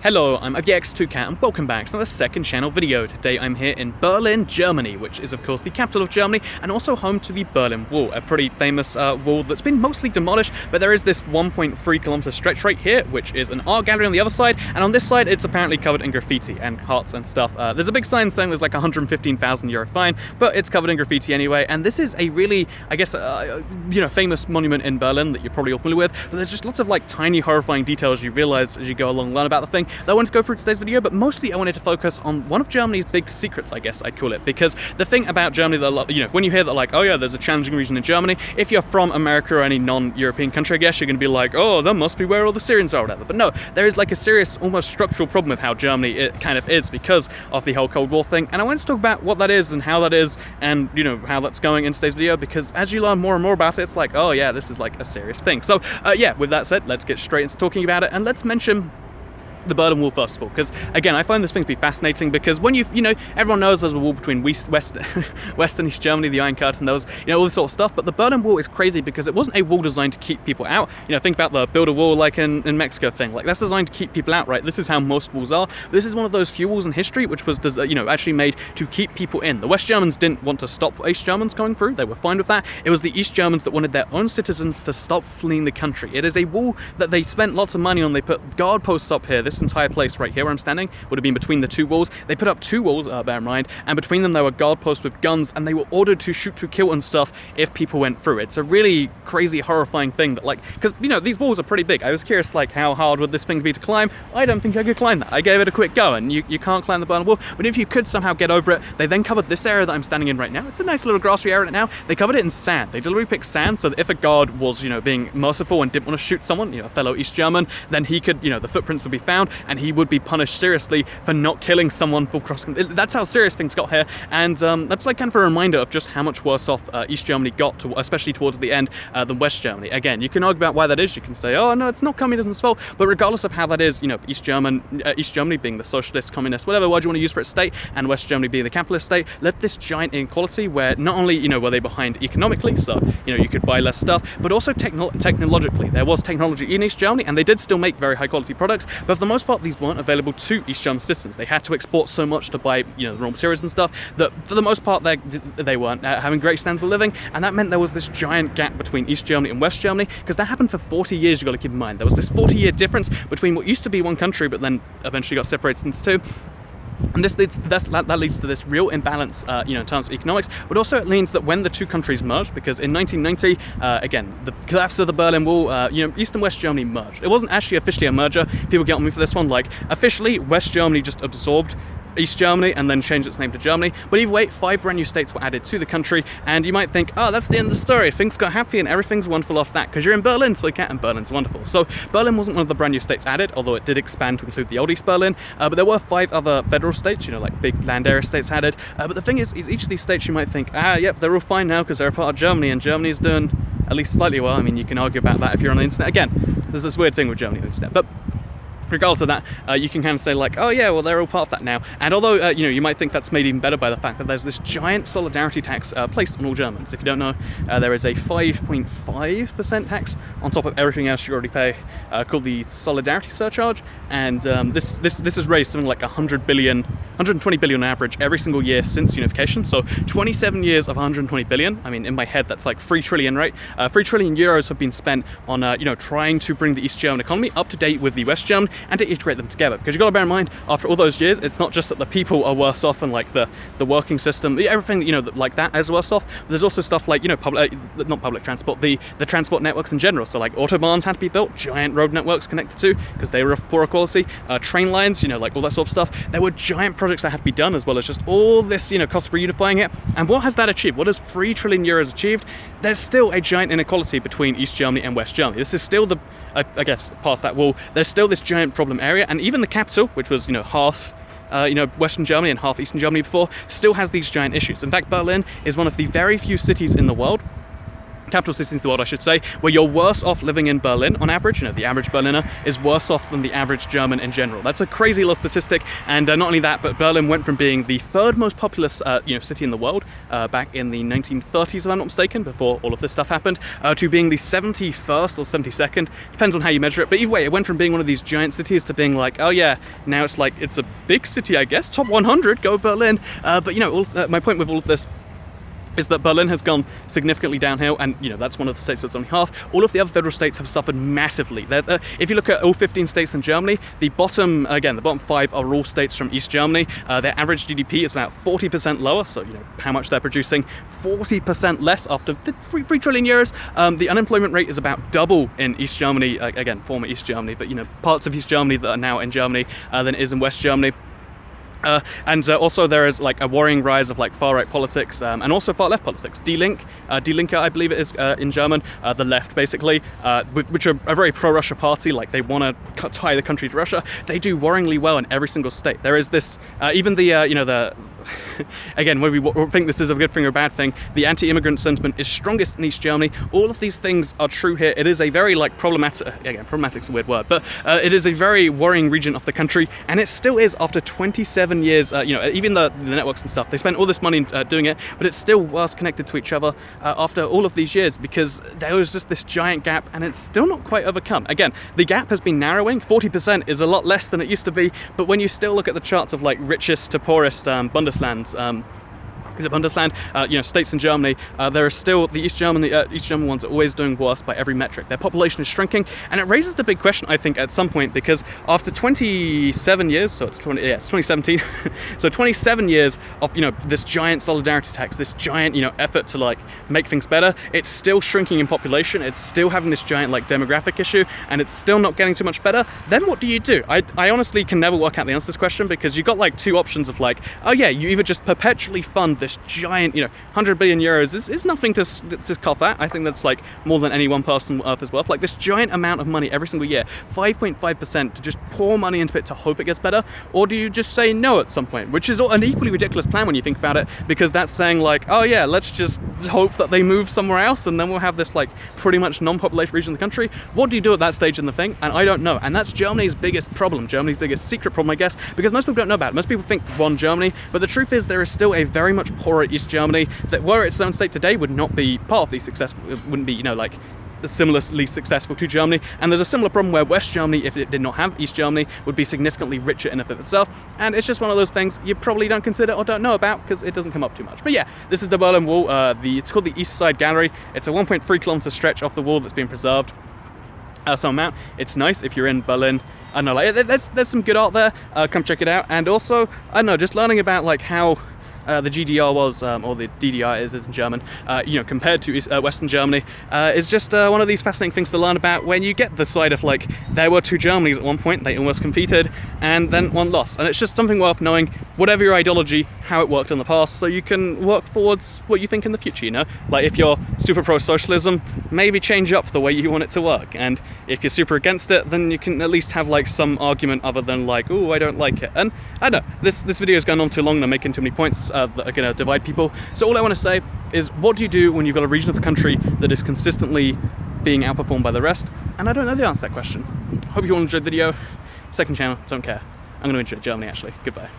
Hello, I'm UglyX2Cat and welcome back to the second channel video. Today I'm here in Berlin, Germany, which is of course the capital of Germany and also home to the Berlin Wall, a pretty famous wall that's been mostly demolished, but there is this 1.3 kilometer stretch right here, which is an art gallery on the other side, and on this side it's apparently covered in graffiti and hearts and stuff. There's a big sign saying there's like a €115,000 fine, but it's covered in graffiti anyway, and this is a really, I guess, famous monument in Berlin that you're probably all familiar with, but there's just lots of like tiny horrifying details you realize as you go along and learn about the thing that I wanted to go through today's video, but mostly I wanted to focus on one of Germany's big secrets, I guess I'd call it, because the thing about Germany that, when you hear that like, oh yeah, there's a challenging region in Germany, if you're from America or any non-European country, I guess you're going to be like, oh, that must be where all the Syrians are or whatever. But no, there is like a serious, almost structural problem with how Germany it kind of is because of the whole Cold War thing, and I wanted to talk about what that is and how that is and, how that's going in today's video, because as you learn more and more about it, it's like, oh yeah, this is like a serious thing. So yeah, with that said, let's get straight into talking about it, and let's mention the Berlin Wall first of all, because again I find this thing to be fascinating, because when everyone knows there's a wall between West and East Germany, the Iron Curtain, those all this sort of stuff, but the Berlin Wall is crazy because it wasn't a wall designed to keep people out. Think about the build a wall like in Mexico thing, like that's designed to keep people out, right? This is how most walls are. This is one of those few walls in history which was actually made to keep people in. The West Germans didn't want to stop East Germans going through, they were fine with that. It was the East Germans that wanted their own citizens to stop fleeing the country. It is a wall that they spent lots of money on. They put guard posts up here. This entire place right here where I'm standing would have been between the two walls. They put up two walls, bear in mind, and between them there were guard posts with guns, and they were ordered to shoot to kill and stuff if people went through. It's a really crazy, horrifying thing that, like, because these walls are pretty big. I was curious, like, how hard would this thing be to climb? I don't think I could climb that. I gave it a quick go, and you can't climb the Berlin Wall, but if you could somehow get over it, they then covered this area that I'm standing in right now. It's a nice little grassy area now. They covered it in sand. They deliberately picked sand so that if a guard was, being merciful and didn't want to shoot someone, a fellow East German, then he could, the footprints would be found, and he would be punished seriously for not killing someone for crossing. That's how serious things got here, and that's like kind of a reminder of just how much worse off East Germany got, especially towards the end, than West Germany. Again, you can argue about why that is. You can say, oh no, it's not communism's fault, but regardless of how that is, East Germany being the socialist, communist, whatever word you want to use for its state, and West Germany being the capitalist state, led this giant inequality where not only were they behind economically, so you could buy less stuff, but also technologically. There was technology in East Germany, and they did still make very high quality products, but for the most part these weren't available to East German citizens. They had to export so much to buy the raw materials and stuff that for the most part they weren't having great standards of living, and that meant there was this giant gap between East Germany and West Germany, because that happened for 40 years. You've got to keep in mind there was this 40-year difference between what used to be one country but then eventually got separated into two. And that leads to this real imbalance, in terms of economics, but also it means that when the two countries merged, because in 1990, again, the collapse of the Berlin Wall, East and West Germany merged. It wasn't actually officially a merger. People get on me for this one. Like, officially, West Germany just absorbed East Germany and then changed its name to Germany. But either way, 5 brand new states were added to the country, and you might think, oh, that's the end of the story. Things got happy and everything's wonderful off that, because you're in Berlin, so and Berlin's wonderful. So Berlin wasn't one of the brand new states added, although it did expand to include the old East Berlin, but there were 5 other federal states, like big land area states added. But the thing is each of these states you might think, yep, they're all fine now because they're a part of Germany, and Germany's doing at least slightly well. I mean, you can argue about that if you're on the internet. Again, there's this weird thing with Germany on the internet, but regardless of that, you can kind of say like, oh yeah, well they're all part of that now. And although you might think that's made even better by the fact that there's this giant solidarity tax placed on all Germans. If you don't know, there is a 5.5% tax on top of everything else you already pay, called the solidarity surcharge. And this has raised something like 120 billion on average every single year since unification. So 27 years of 120 billion. I mean, in my head that's like 3 trillion, right? 3 trillion euros have been spent on trying to bring the East German economy up to date with the West German, and to integrate them together. Because you've got to bear in mind, after all those years, it's not just that the people are worse off and like the working system, everything like that is worse off. But there's also stuff like not public transport, the transport networks in general. So like autobahns had to be built, giant road networks connected to, because they were of poorer quality. Train lines, like all that sort of stuff. There were giant projects that had to be done, as well as just all this cost for reunifying it. And what has that achieved? What has 3 trillion euros achieved? There's still a giant inequality between East Germany and West Germany. This is still I guess past that wall, there's still this giant problem area, and even the capital, which was half Western Germany and half Eastern Germany before, still has these giant issues. In fact, Berlin is one of the very few cities in the world capital cities in the world, I should say, where you're worse off living in Berlin on average. You know, the average Berliner is worse off than the average German in general. That's a crazy little statistic, and not only that, but Berlin went from being the third most populous city in the world back in the 1930s, if I'm not mistaken, before all of this stuff happened, to being the 71st or 72nd, depends on how you measure it, but either way, it went from being one of these giant cities to being like, oh yeah, now it's like, it's a big city, I guess, top 100, go Berlin. But you know, my point with all of this is that Berlin has gone significantly downhill, and you know, that's one of the states that's only half. All of the other federal states have suffered massively. If you look at all 15 states in Germany, the bottom 5 are all states from East Germany. Their average GDP is about 40% lower, so you know how much they're producing, 40% less after 3 trillion euros. The unemployment rate is about double in East Germany, again, former East Germany, but you know, parts of East Germany that are now in Germany than it is in West Germany. And also there is like a worrying rise of like far-right politics and also far-left politics. Die Linke, I believe it is in German, the left basically, which are a very pro-Russia party, like they want to tie the country to Russia. They do worryingly well in every single state. There is this, even the, again, whether we think this is a good thing or a bad thing, the anti-immigrant sentiment is strongest in East Germany. All of these things are true here. It is a very like problematic, again, problematic's a weird word, but it is a very worrying region of the country, and it still is after 27 years, even the networks and stuff, they spent all this money doing it, but it's still worse connected to each other after all of these years, because there was just this giant gap, and it's still not quite overcome. Again, the gap has been narrowing. 40% is a lot less than it used to be, but when you still look at the charts of like richest to poorest Bundeslands, is it Bundesland? States in Germany, there are still the East German ones are always doing worse by every metric. Their population is shrinking, and it raises the big question, I think, at some point, because after 27 years, so it's 2017, so 27 years of this giant solidarity tax, this giant effort to like make things better, it's still shrinking in population. It's still having this giant like demographic issue, and it's still not getting too much better. Then what do you do? I honestly can never work out the answer to this question, because you've got like two options of like, oh yeah, you either just perpetually fund this giant, 100 billion euros is nothing to cough at. I think that's like more than any one person on Earth is worth. Like this giant amount of money every single year, 5.5% to just pour money into it to hope it gets better, or do you just say no at some point? Which is an equally ridiculous plan when you think about it, because that's saying like, oh yeah, let's just hope that they move somewhere else, and then we'll have this like pretty much non-populated region of the country. What do you do at that stage in the thing? And I don't know. And that's Germany's biggest problem, Germany's biggest secret problem, I guess, because most people don't know about it. Most people think one Germany, but the truth is there is still a very much poorer East Germany that, were its own state today, would not be part of the successful, it wouldn't be, like similarly successful to Germany. And there's a similar problem where West Germany, if it did not have East Germany, would be significantly richer in and of itself. And it's just one of those things you probably don't consider or don't know about, because it doesn't come up too much. But yeah, this is the Berlin Wall. It's called the East Side Gallery. It's a 1.3 kilometer stretch off the wall that's been preserved some amount. It's nice if you're in Berlin. I don't know, like there's some good art there. Come check it out. And also, I don't know, just learning about like how the GDR was, or the DDR is in German, compared to Western Germany, is just one of these fascinating things to learn about when you get the side of like, there were two Germanys at one point, they almost competed, and then one lost. And it's just something worth knowing, whatever your ideology, how it worked in the past, so you can work towards what you think in the future, Like if you're super pro-socialism, maybe change up the way you want it to work. And if you're super against it, then you can at least have like some argument other than like, oh, I don't like it. And I don't know, this video is going on too long and I'm making too many points that are going to divide people. So all I want to say is, what do you do when you've got a region of the country that is consistently being outperformed by the rest? And I don't know the answer to that question. Hope you all enjoyed the video. Second channel, don't care. I'm going to enjoy Germany actually. Goodbye.